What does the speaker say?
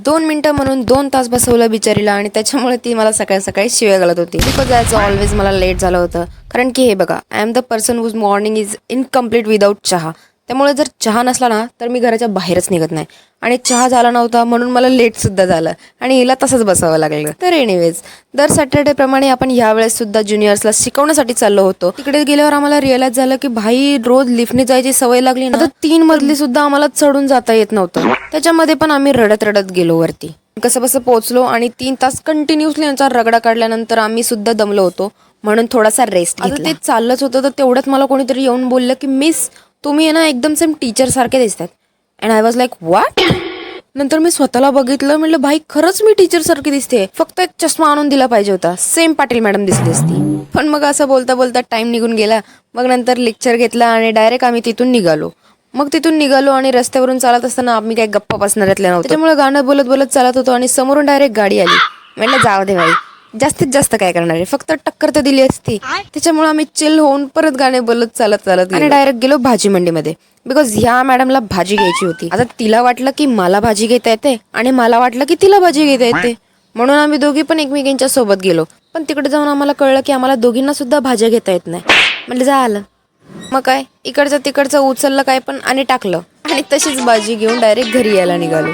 2 मिनिटं म्हणून 2 तास बसवलं बिचारीला आणि त्याच्यामुळे ती मला सकाळी सकाळी शिव्या घालत होती. बिकॉज जायचं ऑलवेज मला लेट झालं होतं. कारण की हे बघा, I am the person whose morning is incomplete without chaha. त्यामुळे जर चहा नसला ना तर मी घराच्या बाहेरच निघत नाही. आणि चहा झाला नव्हता म्हणून मला लेट सुद्धा झालं आणि हिला तसंच बसावं लागलं. तर एनिवेज, दर सॅटर्डे प्रमाणे आपण यावेळेस सुद्धा ज्युनियर्सला शिकवण्यासाठी चाललो होतो. तिकडे गेल्यावर आम्हाला रिअलाइज झालं की भाई रोज लिफ्टने जायची सवय लागली ना, 3 मजली सुद्धा आम्हाला चढून जाता येत नव्हतं. त्याच्यामध्ये पण आम्ही रडत रडत गेलो वरती. कसं बसं पोहोचलो आणि 3 तास कंटिन्युअसली यांचा रगडा काढल्यानंतर आम्ही सुद्धा दमलो होतो म्हणून थोडासा रेस्ट घेतला. आता ते चाललंच होतं तर तेवढ्यात मला कोणीतरी येऊन बोललं की मिस, तुम्ही ना एकदम सेम टीचर सारखे दिसतात. And I was like what. नंतर मी स्वतःला बघितलं, म्हटलं भाई खरंच मी टीचर सारखी दिसते, फक्त एक चष्मा आणून दिला पाहिजे होता, सेम पाटील मॅडम दिसली असती. पण मग असं बोलता बोलता टाइम निघून गेला. मग नंतर लेक्चर घेतला आणि डायरेक्ट आम्ही तिथून निघालो आणि रस्त्यावरून चालत असताना आम्ही काही गप्पा बसणाऱ्यातल्या नव्हतं. त्याच्यामुळे गाणं बोलत बोलत चालत होतो आणि समोरून डायरेक्ट गाडी आली. म्हटलं जाऊ दे भाई, जास्तीत जास्त काय करणार आहे, फक्त टक्कर तर दिली असती. त्याच्यामुळे आम्ही चिल होऊन परत गाणे बोलत चालत आणि डायरेक्ट गेलो भाजी मंडीमध्ये. बिकॉज ह्या मॅडमला भाजी घ्यायची होती. आता तिला वाटलं की मला भाजी घेता येते आणि मला वाटलं की तिला भाजी घेता येते, म्हणून आम्ही दोघी पण एकमेकींच्या सोबत गेलो. पण तिकडे जाऊन आम्हाला कळलं की आम्हाला दोघींना सुद्धा भाज्या घेता येत नाही. म्हणजे झालं मग काय, इकडचं तिकडचं उचललं काय पण आणि टाकलं आणि तशीच भाजी घेऊन डायरेक्ट घरी यायला निघालो.